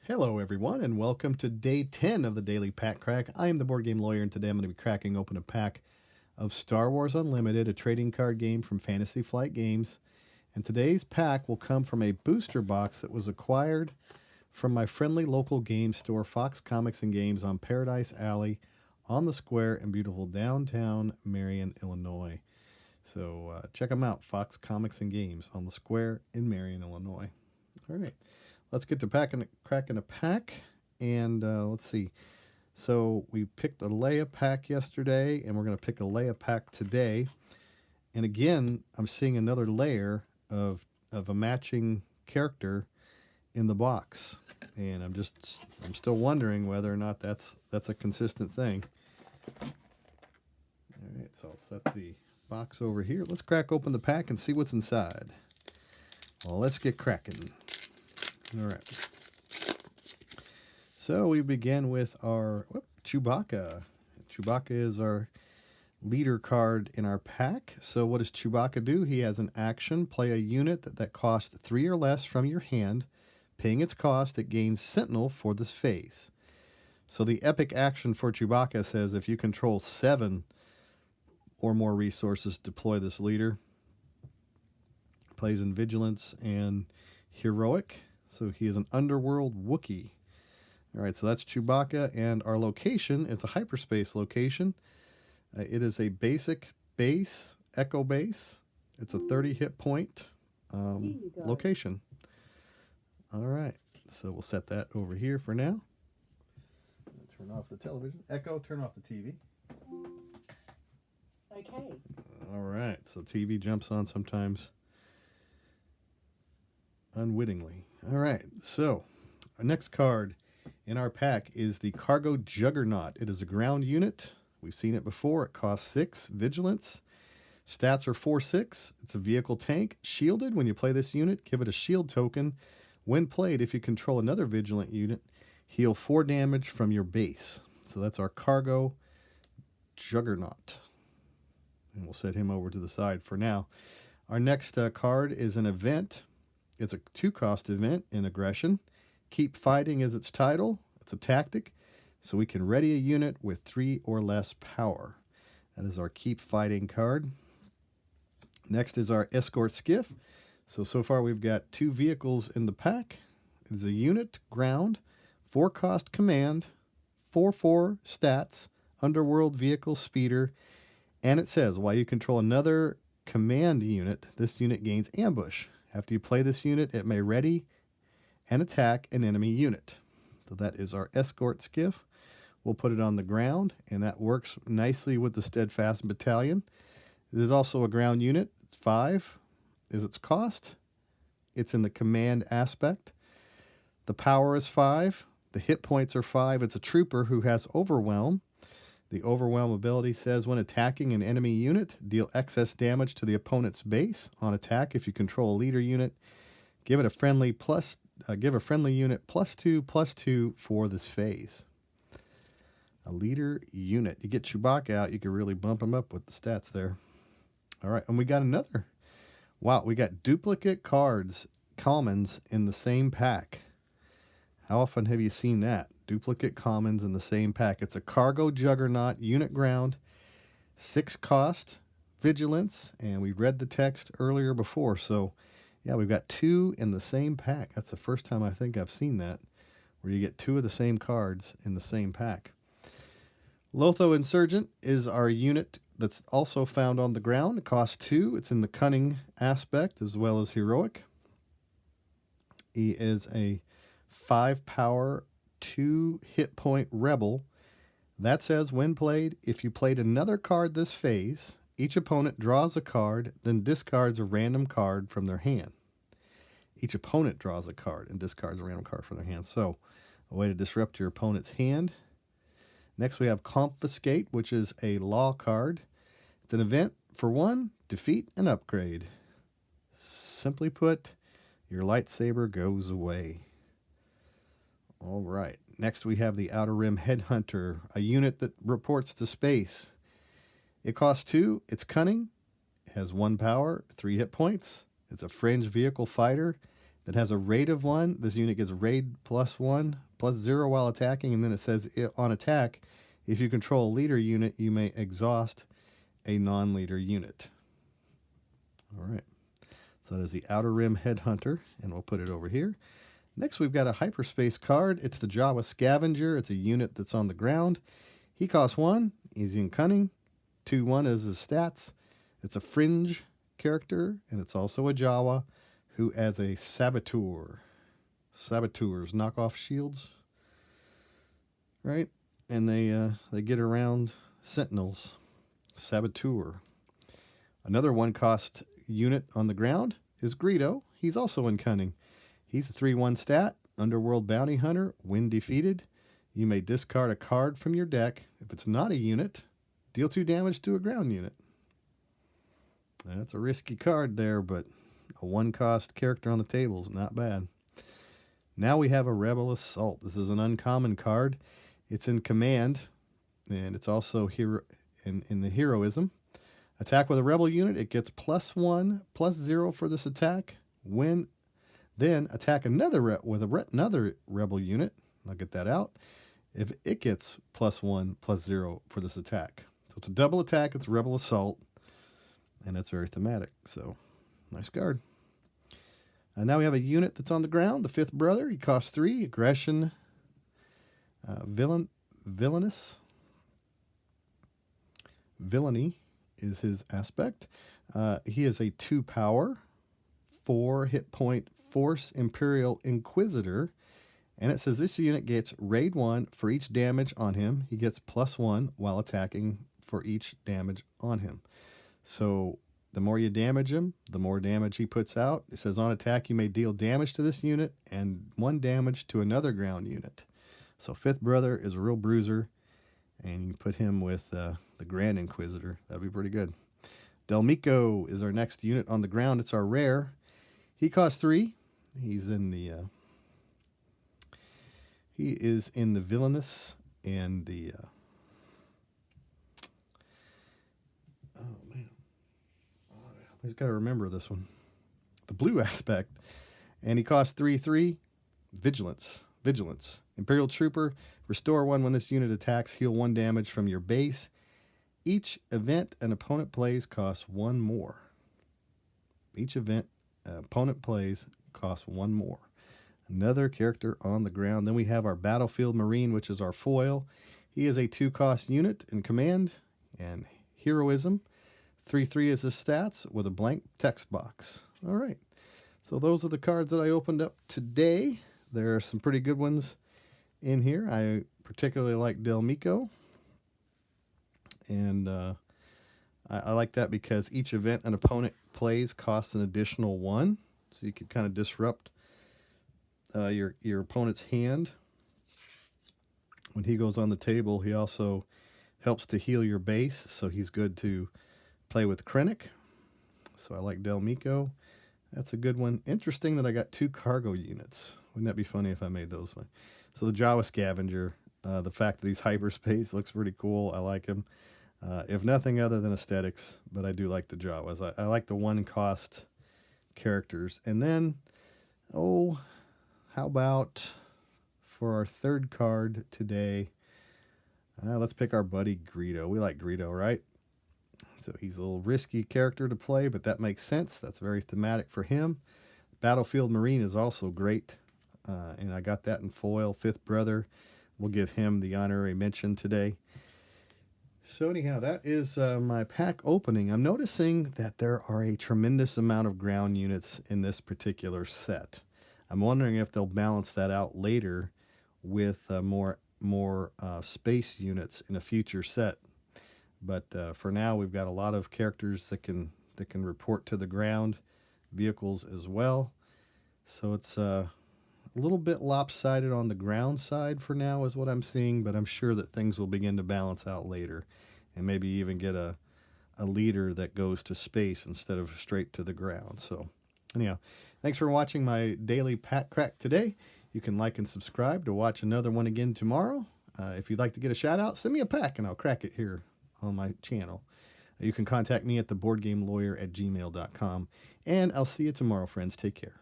Hello, everyone, and welcome to day 10 of the Daily Pack Crack. I am the board game lawyer, and today I'm going to be cracking open a pack of Star Wars Unlimited, a trading card game from Fantasy Flight Games. And today's pack will come from a booster box that was acquired from my friendly local game store, Fox Comics and Games, on Paradise Alley on the square in beautiful downtown Marion, Illinois. So check them out, Fox Comics and Games on the square in Marion, Illinois. All right. Let's get to cracking a pack, and let's see. So we picked a Leia pack yesterday, and we're going to pick a Leia pack today. And again, I'm seeing another layer of a matching character in the box, and I'm still wondering whether or not that's a consistent thing. All right, so I'll set the box over here. Let's crack open the pack and see what's inside. Well, let's get cracking. All right. So we begin with our Chewbacca. Chewbacca is our leader card in our pack. So what does Chewbacca do? He has an action. Play a unit that costs 3 or less from your hand. Paying its cost, it gains Sentinel for this phase. So the epic action for Chewbacca says if you control 7 or more resources, deploy this leader. Plays in Vigilance and Heroic. So he is an underworld Wookiee. All right, so that's Chewbacca, and our location is a hyperspace location. It is a basic base, Echo base. It's a 30 hit point location. All right, so we'll set that over here for now. Turn off the television. Echo, turn off the TV. Okay. All right, so TV jumps on sometimes unwittingly. All right, so our next card in our pack is the Cargo Juggernaut. It is a ground unit. We've seen it before. It costs 6 Vigilance. Stats are 4/6. It's a vehicle tank. Shielded. When you play this unit, give it a shield token. When played, if you control another Vigilant unit, heal 4 damage from your base. So that's our Cargo Juggernaut. And we'll set him over to the side for now. Our next card is an event. It's a 2-cost event in aggression. Keep fighting is its title. It's a tactic, so we can ready a unit with 3 or less power. That is our keep fighting card. Next is our escort skiff. So far we've got 2 vehicles in the pack. It's a unit, ground, 4-cost command, 4/4 stats, underworld vehicle speeder, and it says while you control another command unit, this unit gains ambush. After you play this unit, it may ready and attack an enemy unit. So that is our escort skiff. We'll put it on the ground, and that works nicely with the Steadfast Battalion. It is also a ground unit. It's 5 is its cost. It's in the command aspect. The power is 5. The hit points are 5. It's a trooper who has Overwhelm. The Overwhelm ability says when attacking an enemy unit, deal excess damage to the opponent's base. On attack, if you control a leader unit, give a friendly unit +2/+2 for this phase. A leader unit. You get Chewbacca out, you can really bump him up with the stats there. All right, and we got another. Wow, we got duplicate cards, commons, in the same pack. How often have you seen that? Duplicate commons in the same pack. It's a Cargo Juggernaut, unit ground, 6 cost, Vigilance, and we read the text earlier before. So, yeah, we've got 2 in the same pack. That's the first time I think I've seen that, where you get 2 of the same cards in the same pack. Lotho Insurgent is our unit that's also found on the ground. It costs 2. It's in the cunning aspect as well as heroic. He is a 5 power, 2 hit point rebel. That says when played, if you played another card this phase, each opponent draws a card, then discards a random card from their hand. Each opponent draws a card and discards a random card from their hand. So, a way to disrupt your opponent's hand. Next, we have Confiscate, which is a law card. It's an event for 1, defeat and upgrade. Simply put, your lightsaber goes away. All right. Next, we have the Outer Rim Headhunter, a unit that reports to space. It costs 2. It's cunning. It has 1 power, 3 hit points. It's a fringe vehicle fighter. that has a raid of 1. This unit gets raid +1, +0 while attacking, and then it says on attack, if you control a leader unit, you may exhaust a non-leader unit. All right. So that is the Outer Rim Headhunter, and we'll put it over here. Next, we've got a hyperspace card. It's the Jawa Scavenger. It's a unit that's on the ground. He costs 1. He's in Cunning. 2/1 is his stats. It's a fringe character, and it's also a Jawa who has a Saboteur. Saboteurs knock off shields, right? And they get around Sentinels. Saboteur. Another 1-cost unit on the ground is Greedo. He's also in Cunning. He's a 3/1 stat, Underworld Bounty Hunter. When defeated, you may discard a card from your deck. If it's not a unit, deal 2 damage to a ground unit. That's a risky card there, but a 1-cost character on the table is not bad. Now we have a Rebel Assault. This is an uncommon card. It's in Command, and it's also hero in the Heroism. Attack with a Rebel unit, it gets +1, +0 for this attack. Then attack another another Rebel unit. I'll get that out. If it gets +1, +0 for this attack. So it's a double attack. It's Rebel Assault, and it's very thematic. So nice card. And now we have a unit that's on the ground. The Fifth Brother. He costs 3. Aggression. Villainous. Villainy is his aspect. He is a 2-power, 4 hit point Force Imperial Inquisitor, and it says this unit gets raid 1 for each damage on him. He gets +1 while attacking for each damage on him. So the more you damage him, the more damage he puts out. It says on attack you may deal damage to this unit and 1 damage to another ground unit. So Fifth Brother is a real bruiser, and you put him with the Grand Inquisitor. That'd be pretty good. Delmico is our next unit on the ground. It's our rare. He costs 3. He is in the Villainous and the oh man, I just got to remember this one. The blue aspect, and he costs 3/3. Vigilance. Imperial Trooper. Restore 1 when this unit attacks. Heal 1 damage from your base. Each event an opponent plays costs 1 more. Each event an opponent plays costs 1 more. Another character on the ground. Then we have our Battlefield Marine, which is our foil. He is a 2-cost unit in Command and Heroism. 3/3 is his stats with a blank text box. All right. So those are the cards that I opened up today. There are some pretty good ones in here. I particularly like Delmico. And I like that because each event an opponent plays costs an additional 1. So you could kind of disrupt your opponent's hand. When he goes on the table, he also helps to heal your base, so he's good to play with Krennic. So I like Delmico. That's a good one. Interesting that I got 2 cargo units. Wouldn't that be funny if I made those one? So the Jawa Scavenger, the fact that he's hyperspace looks pretty cool. I like him. If nothing other than aesthetics, but I do like the Jawas. I like the 1-cost characters. And then, how about for our 3rd card today, let's pick our buddy Greedo. We like Greedo, right? So he's a little risky character to play, but that makes sense. That's very thematic for him. Battlefield Marine is also great, and I got that in foil. Fifth Brother, we'll give him the honorary mention today. So anyhow, that is my pack opening. I'm noticing that there are a tremendous amount of ground units in this particular set. I'm wondering if they'll balance that out later with more space units in a future set. But for now, we've got a lot of characters that can report to the ground, vehicles as well. So it's a little bit lopsided on the ground side for now is what I'm seeing, but I'm sure that things will begin to balance out later and maybe even get a leader that goes to space instead of straight to the ground. So anyhow, thanks for watching my daily pack crack today. You can like and subscribe to watch another one again tomorrow. If you'd like to get a shout out, send me a pack and I'll crack it here on my channel. You can contact me at theboardgamelawyer@gmail.com. And I'll see you tomorrow, friends. Take care.